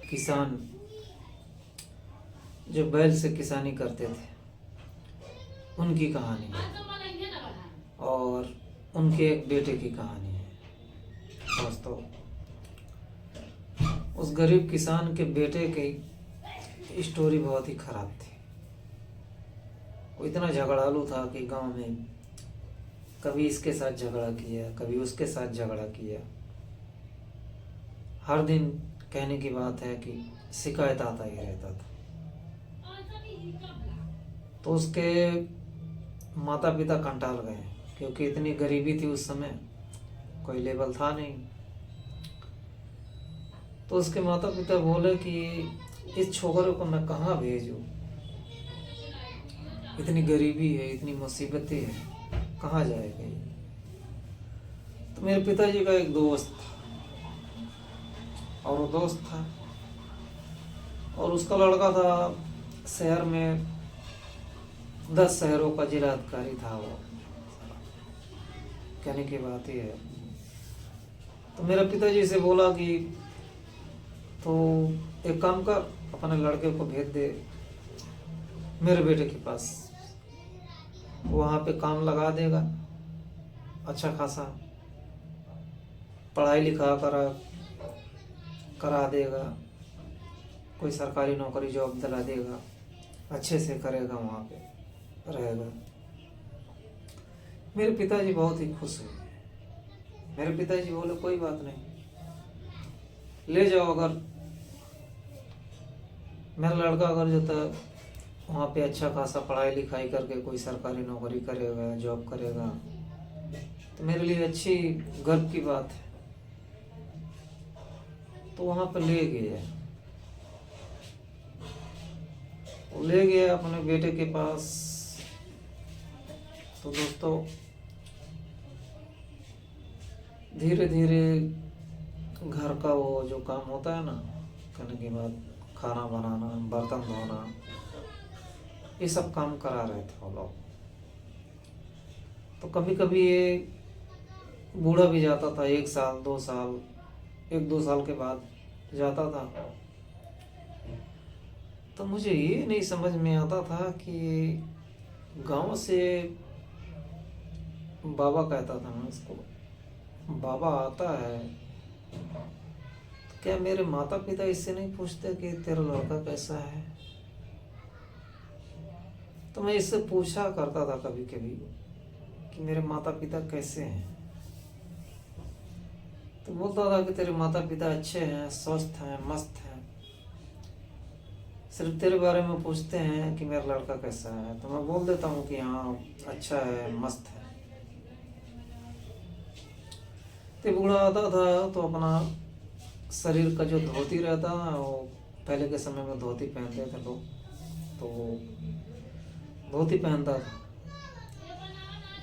किसान जो बैल से किसानी करते थे उनकी कहानी है और उनके एक बेटे की कहानी है। दोस्तों, उस गरीब किसान के बेटे की स्टोरी बहुत ही खराब थी। वो इतना झगड़ालू था कि गांव में कभी इसके साथ झगड़ा किया, कभी उसके साथ झगड़ा किया। हर दिन कहने की बात है कि शिकायत आता ही रहता था। तो उसके माता पिता कंटाल गए क्योंकि इतनी गरीबी थी उस समय, कोई लेवल था नहीं। तो उसके माता पिता बोले कि इस छोकरे को मैं कहाँ भेजूं, इतनी गरीबी है, इतनी मुसीबतें हैं, कहाँ जाएगा ये। तो मेरे पिताजी का एक दोस्त था और वो दोस्त था और उसका लड़का था शहर में 10 शहरों का जिला अधिकारी था। वो कहने की बात ही है। तो मेरे पिताजी से बोला कि तो एक काम कर, अपने लड़के को भेज दे मेरे बेटे के पास, वहाँ पे काम लगा देगा, अच्छा खासा पढ़ाई लिखा करा देगा, कोई सरकारी नौकरी जॉब दिला देगा, अच्छे से करेगा, वहाँ पे रहेगा। मेरे पिताजी बहुत ही खुश हुए। मेरे पिताजी बोले कोई बात नहीं, ले जाओ। अगर मेरा लड़का अगर जो था वहाँ पे अच्छा खासा पढ़ाई लिखाई करके कोई सरकारी नौकरी करेगा, जॉब करेगा, तो मेरे लिए अच्छी गर्व की बात है। तो वहाँ पर ले गए, वो ले गया अपने बेटे के पास। तो दोस्तों, धीरे धीरे घर का वो जो काम होता है ना, करने के बाद खाना बनाना, बर्तन धोना, ये सब काम करा रहे थे वो लोग। तो कभी कभी ये बूढ़ा भी जाता था, 1 साल 2 साल, 1-2 साल के बाद जाता था। तो मुझे ये नहीं समझ में आता था कि गांव से बाबा कहता था मैं उसको, बाबा आता है तो क्या मेरे माता पिता इससे नहीं पूछते कि तेरा लड़का कैसा है। तो मैं इससे पूछा करता था कभी कभी कि मेरे माता पिता कैसे हैं। तो बोलता था कि तेरे माता पिता अच्छे हैं, स्वस्थ हैं, मस्त हैं, सिर्फ तेरे बारे में पूछते हैं कि मेरा लड़का कैसा है। तो मैं बोल देता हूँ कि हाँ अच्छा है, मस्त है। तो बूढ़ा आता था तो अपना शरीर का जो धोती रहता है, वो पहले के समय में धोती पहनते थे लोग, तो धोती पहनता था।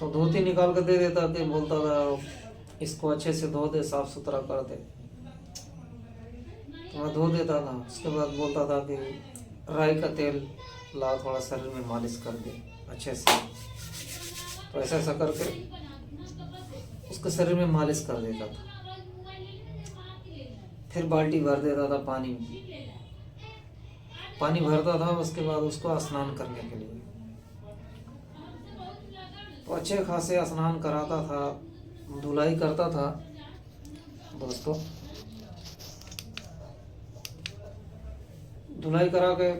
तो धोती निकाल कर दे देता था, बोलता था इसको अच्छे से धो दे, साफ सुथरा कर दे। तो मैं धो देता था। उसके बाद बोलता था कि राई का तेल ला, थोड़ा शरीर में मालिश कर दे अच्छे से। तो ऐसा ऐसा करके उसके शरीर में मालिश कर देता था। फिर बाल्टी भर देता था पानी भरता था। उसके बाद उसको स्नान करने के लिए तो अच्छे खासे स्नान कराता था, धुलाई करता था। दोस्तों, धुलाई करा के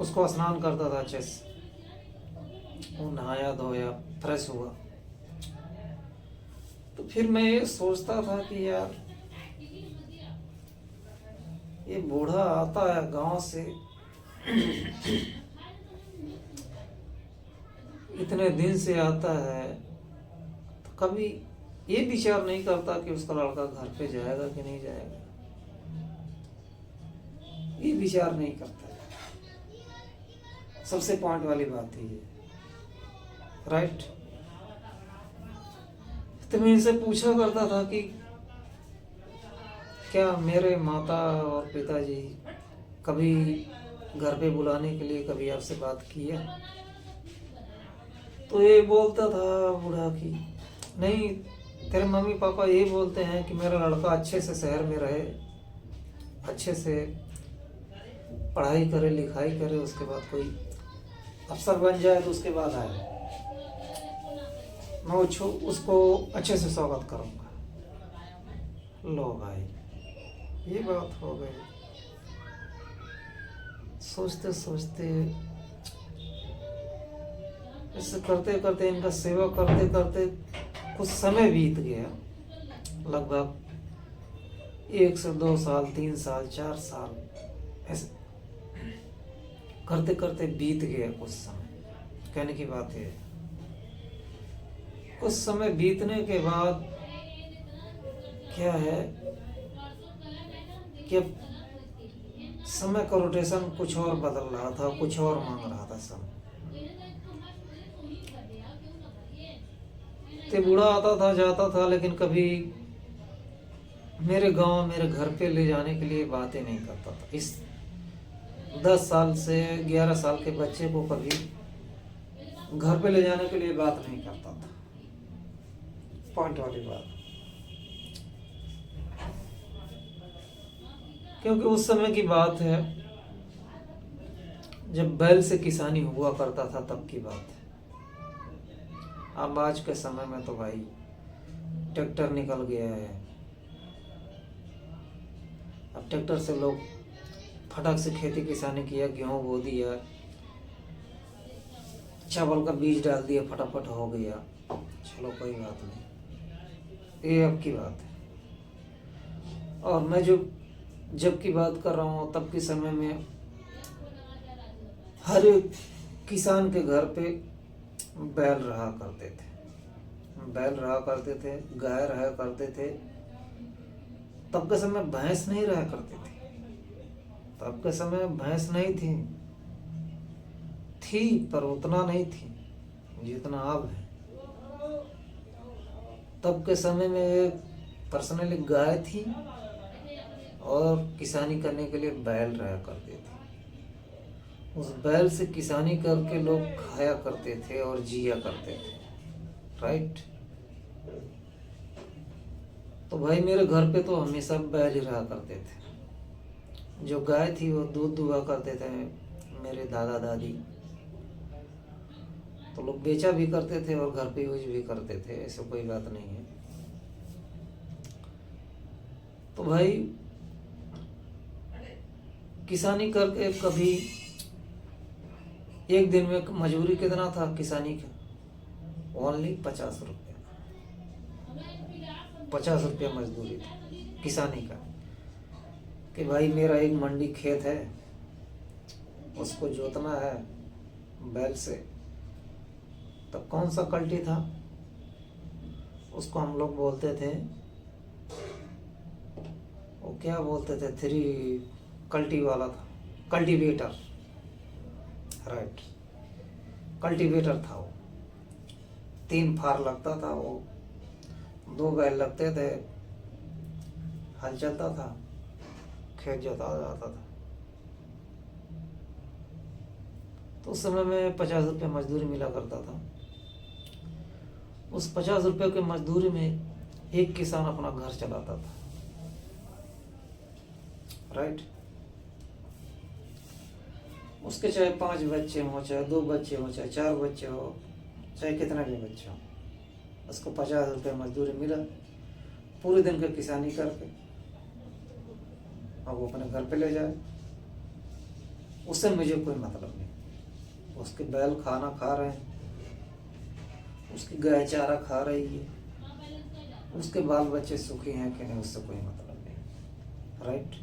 उसको स्नान करता था अच्छे से। वो नहाया धोया, फ्रेश हुआ। तो फिर मैं ये सोचता था कि यार ये बूढ़ा आता है गांव से, इतने दिन से आता है, तो कभी ये विचार नहीं करता कि उसका लड़का घर पे जाएगा कि नहीं जाएगा। ये विचार नहीं करता है। सबसे पॉइंट वाली बात है ये, राइट। तो मैं इनसे पूछा करता था कि क्या मेरे माता और पिताजी कभी घर पे बुलाने के लिए कभी आपसे बात की है। तो ये बोलता था बूढ़ा कि नहीं, तेरे मम्मी पापा ये बोलते हैं कि मेरा लड़का अच्छे से शहर में रहे, अच्छे से पढ़ाई करे, लिखाई करे, उसके बाद कोई अफसर बन जाए तो उसके बाद आए, मैं उसको अच्छे से स्वागत करूँगा। लो भाई, ये बात हो गई। सोचते सोचते, ऐसे करते करते, इनका सेवा करते करते कुछ समय बीत गया, लगभग 1 से 2 साल, 3 साल, 4 साल, ऐसे करते करते बीत गया कुछ समय। कहने की बात है, कुछ समय बीतने के बाद क्या है कि अब समय का रोटेशन कुछ और बदल रहा था, कुछ और मांग रहा था समय। ते बूढ़ा आता था, जाता था, लेकिन कभी मेरे गांव, मेरे घर पे ले जाने के लिए बातें नहीं करता था। इस 10 साल से 11 साल के बच्चे को कभी घर पे ले जाने के लिए बात नहीं करता था। पॉइंट वाली बात, क्योंकि उस समय की बात है जब बैल से किसानी हुआ करता था, तब की बात है। अब आज के समय में तो भाई ट्रैक्टर निकल गया है। अब ट्रैक्टर से लोग फटाक से खेती किसानी किया, गेहूं बो दिया, चावल का बीज डाल दिया, फटाफट हो गया, चलो कोई बात नहीं। ये अब की बात है। और मैं जब की बात कर रहा हूँ, तब के समय में हर एक किसान के घर पे बैल रहा करते थे, बैल रहा करते थे, गाय रहा करते थे। तब के समय भैंस नहीं रहा करते थे, तब के समय भैंस नहीं थी पर उतना नहीं थी जितना अब है। तब के समय में पर्सनली गाय थी और किसानी करने के लिए बैल रहा करते थे। उस बैल से किसानी करके लोग खाया करते थे और जिया करते थे, राइट। तो भाई मेरे घर पे तो हमेशा बैल ही रहा करते थे। जो गाय थी वो दूध दुहा करते थे मेरे दादा दादी, तो लोग बेचा भी करते थे और घर पे यूज भी करते थे, ऐसा कोई बात नहीं है। तो भाई किसानी करके कभी एक दिन में मजदूरी कितना था किसानी का? ओनली 50 रुपया, 50 रुपया मजदूरी थी किसानी का। कि भाई मेरा एक मंडी खेत है, उसको जोतना है बैल से। तब कौन सा कल्टी था, उसको हम लोग बोलते थे, वो क्या बोलते थे, 3 कल्टी वाला था, कल्टीवेटर, राइट, कल्टीवेटर था वो। 3 फार लगता था वो, 2 बैल लगते थे, हल चलता था, खेत जोता जाता था। तो उस समय में 50 रुपये मजदूरी मिला करता था। उस 50 रुपये के मजदूरी में एक किसान अपना घर चलाता था, राइट। उसके चाहे 5 बच्चे हों, चाहे 2 बच्चे हों, चाहे 4 बच्चे हो, चाहे कितना भी बच्चे हो, उसको 50 रुपये मजदूरी मिला पूरे दिन का किसानी करके, और वो अपने घर पे ले जाए, उससे मुझे कोई मतलब नहीं। उसके बैल खाना खा रहे हैं, उसकी गाय चारा खा रही है, उसके बाल बच्चे सुखी हैं कि नहीं, उससे कोई मतलब नहीं, राइट।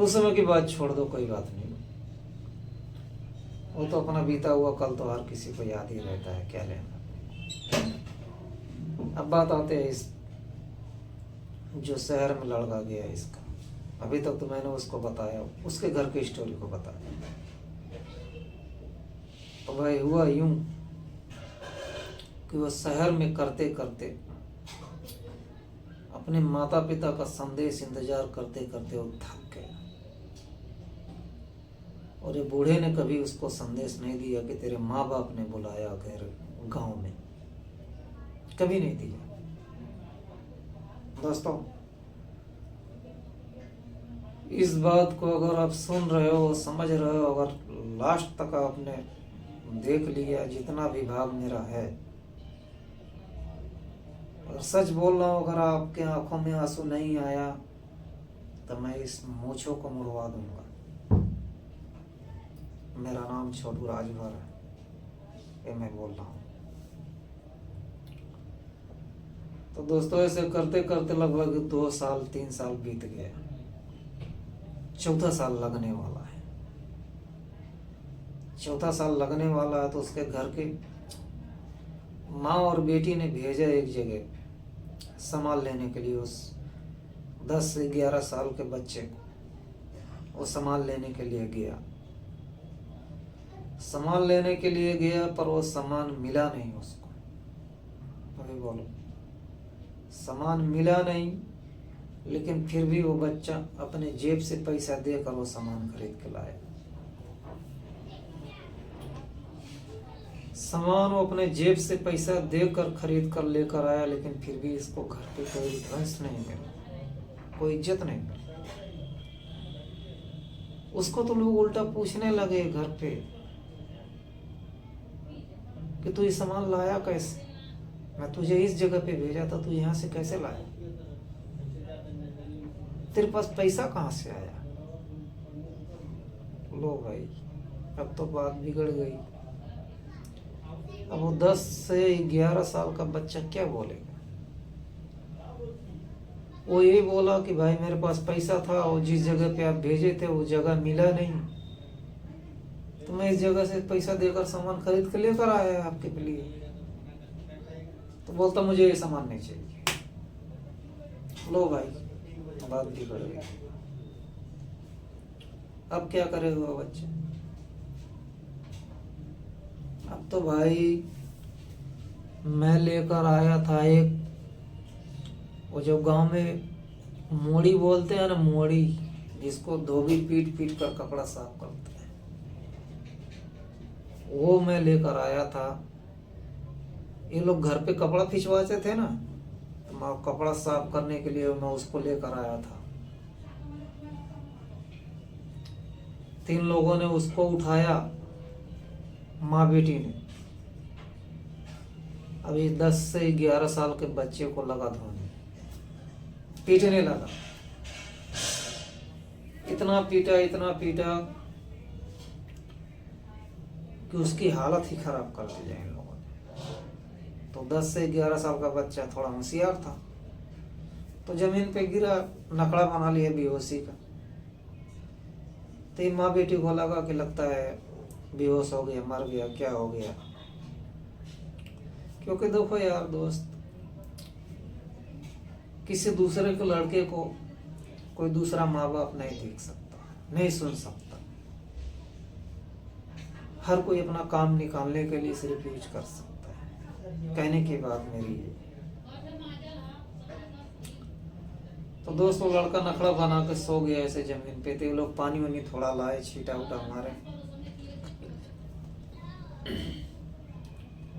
उस समय की बात छोड़ दो, कोई बात नहीं, वो तो अपना बीता हुआ कल तो हर किसी को याद ही रहता है, क्या लेना। अब बात आते हैं इस जो शहर में लड़का गया इसका। अभी तक तो मैंने उसको बताया, उसके घर की स्टोरी को बताया। तो भाई हुआ यूं कि वो शहर में करते करते अपने माता पिता का संदेश इंतजार करते करते वो थक गया। और ये बूढ़े ने कभी उसको संदेश नहीं दिया कि तेरे माँ बाप ने बुलाया घर गांव में, कभी नहीं दिया। दोस्तों इस बात को अगर आप सुन रहे हो, समझ रहे हो, अगर लास्ट तक आपने देख लिया जितना भी भाग मेरा है, और सच बोल रहा हूँ, अगर आपके आंखों में आंसू नहीं आया तो मैं इस मूंछों को मुड़वा दूंगा। मेरा नाम छोटू राजभर है, ये मैं बोल रहा हूँ। तो दोस्तों ऐसे करते करते लगभग 2 साल 3 साल बीत गए, चौथा साल लगने वाला है। चौथा साल लगने वाला है तो उसके घर के माँ और बेटी ने भेजा एक जगह सामान लेने के लिए उस 10 से 11 साल के बच्चे को। वो सामान लेने के लिए गया, सामान लेने के लिए गया, पर वो सामान मिला नहीं उसको। अभी बोलो, सामान मिला नहीं, लेकिन फिर भी वो बच्चा अपने जेब से पैसा देकर वो सामान खरीद के लाया। सामान वो अपने जेब से पैसा देकर खरीद कर लेकर आया, लेकिन फिर भी इसको घर पे कोई रिस्पॉन्स नहीं मिला, कोई इज्जत नहीं मिली। उसको तो लोग उल्टा पूछने लगे घर पे कि तू ये सामान लाया कैसे? मैं तुझे इस जगह पे भेजा था, तू यहाँ से कैसे लाया? तेरे पास पैसा कहाँ से आया? लो भाई, अब तो बात बिगड़ गई। अब वो 10 से 11 साल का बच्चा क्या बोलेगा? वो ये बोला कि भाई मेरे पास पैसा था और जिस जगह पे आप भेजे थे वो जगह मिला नहीं, तो मैं इस जगह से पैसा देकर सामान खरीद कर लेकर आया आपके लिए। तो बोलता मुझे ये सामान नहीं चाहिए। लो भाई, बात बिगड़ गई। अब क्या करेगा बच्चा? अब तो भाई मैं लेकर आया था एक, वो जो गांव में मोड़ी बोलते हैं ना, मोड़ी, जिसको धोबी पीट पीट कर कपड़ा साफ करते हैं, वो मैं लेकर आया था। ये लोग घर पे कपड़ा खिंचवाते थे ना, तो मैं कपड़ा साफ करने के लिए मैं उसको लेकर आया था। 3 लोगों ने उसको उठाया, माँ बेटी ने। अभी 10 से 11 साल के बच्चे को लगा धोने, पीटने लगा। इतना पीटा कि उसकी हालत ही खराब कर दी जाए इन लोगों ने। तो 10 से 11 साल का बच्चा थोड़ा होशियार था, तो जमीन पे गिरा, नकड़ा बना लिया बेहोशी का। तो माँ बेटी को लगा कि लगता है बेहोश हो गया, मर गया, क्या हो गया। क्योंकि देखो यार दोस्त, किसी दूसरे के लड़के को कोई दूसरा माँ बाप नहीं देख सकता, नहीं सुन सकता। हर कोई अपना काम निकालने के लिए सिर्फ यूज कर सकता है। कहने की बात मेरी है। तो दोस्तों लड़का नखड़ा बना के सो गया ऐसे जमीन पे। तो लोग पानी वानी थोड़ा लाए, छीटा उटा मारे।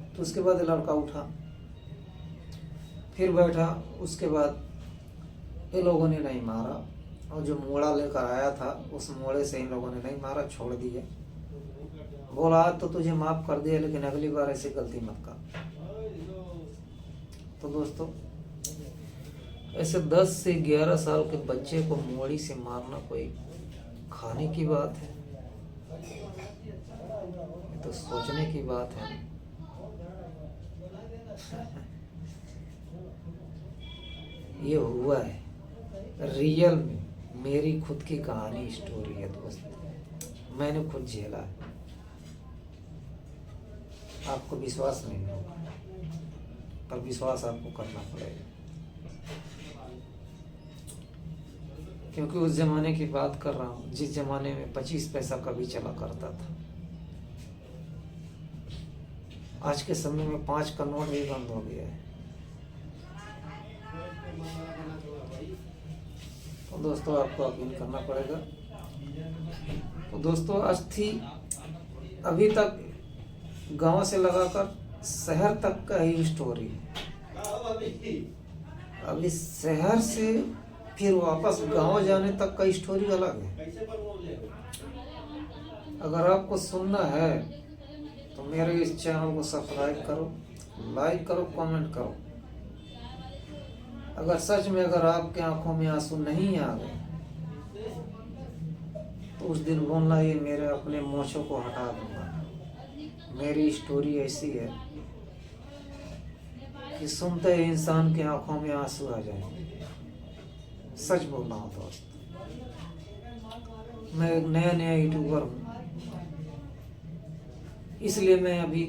तो उसके बाद लड़का उठा, फिर बैठा। उसके बाद ये लोगों ने नहीं मारा, और जो मोड़ा लेकर आया था उस मोड़े से इन लोगों ने नहीं मारा, छोड़ दिया। बोला आज तो तुझे माफ कर दिया, लेकिन अगली बार ऐसी गलती मत कर। तो दोस्तों ऐसे 10 से 11 साल के बच्चे को मोड़ी से मारना कोई खाने की बात है? ये तो सोचने की बात है। ये हुआ है रियल में, मेरी खुद की कहानी, स्टोरी है दोस्त, मैंने खुद झेला है। आपको विश्वास नहीं होगा, पर विश्वास आपको करना पड़ेगा, क्योंकि उस जमाने की बात कर रहा हूँ जिस जमाने में 25 पैसा का भी चला करता था। आज के समय में 5 का नोट भी बंद हो गया है। तो दोस्तों आपको यकीन करना पड़ेगा। तो दोस्तों आज थी अभी तक गांव से लगाकर शहर तक का ही स्टोरी है। अभी शहर से फिर वापस गांव जाने तक का स्टोरी अलग है। अगर आपको सुनना है तो मेरे इस चैनल को सब्सक्राइब करो, लाइक करो, कमेंट करो। अगर सच में अगर आपके आंखों में आंसू नहीं आ गए तो उस दिन बोलना ये मेरे अपने मोछों को हटा दूंगा। मेरी स्टोरी ऐसी है कि सुनते ही इंसान की आंखों में आंसू आ जाएंगे। सच बोल रहा हूँ दोस्त। मैं एक नया यूट्यूबर हूँ, इसलिए मैं अभी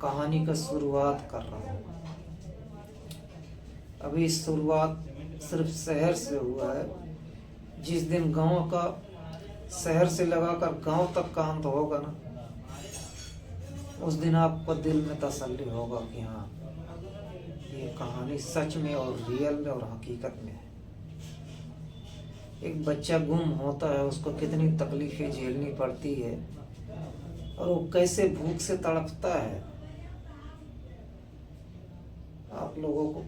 कहानी का शुरुआत कर रहा हूँ। अभी शुरुआत सिर्फ शहर से हुआ है। जिस दिन गांव का शहर से लगाकर गांव तक का अंत होगा ना, उस दिन आपको दिल में तसल्ली होगा कि हाँ, ये कहानी सच में और रियल में और हकीकत में है। एक बच्चा गुम होता है, उसको कितनी तकलीफें झेलनी पड़ती है और वो कैसे भूख से तड़पता है, आप लोगों को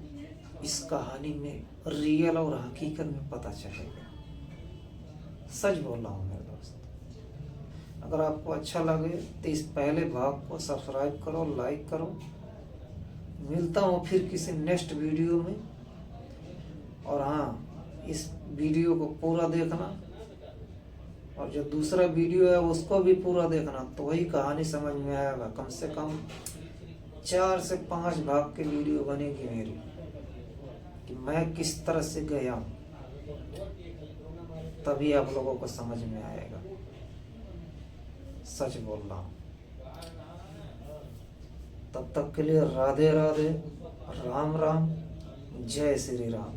इस कहानी में रियल और हकीकत में पता चलेगा। सच बोल रहा हूँ मेरे दोस्त। अगर आपको अच्छा लगे तो इस पहले भाग को सब्सक्राइब करो, लाइक करो। मिलता हूँ फिर किसी नेक्स्ट वीडियो में। और हाँ, इस वीडियो को पूरा देखना और जो दूसरा वीडियो है उसको भी पूरा देखना, तो वही कहानी समझ में आएगा। कम से कम 4 से 5 भाग की वीडियो बनेगी मेरी कि मैं किस तरह से गया हूँ, तभी आप लोगों को समझ में आएगा। सच बोल रहा हूँ। तब तक के लिए राधे राधे, राम राम, जय श्री राम।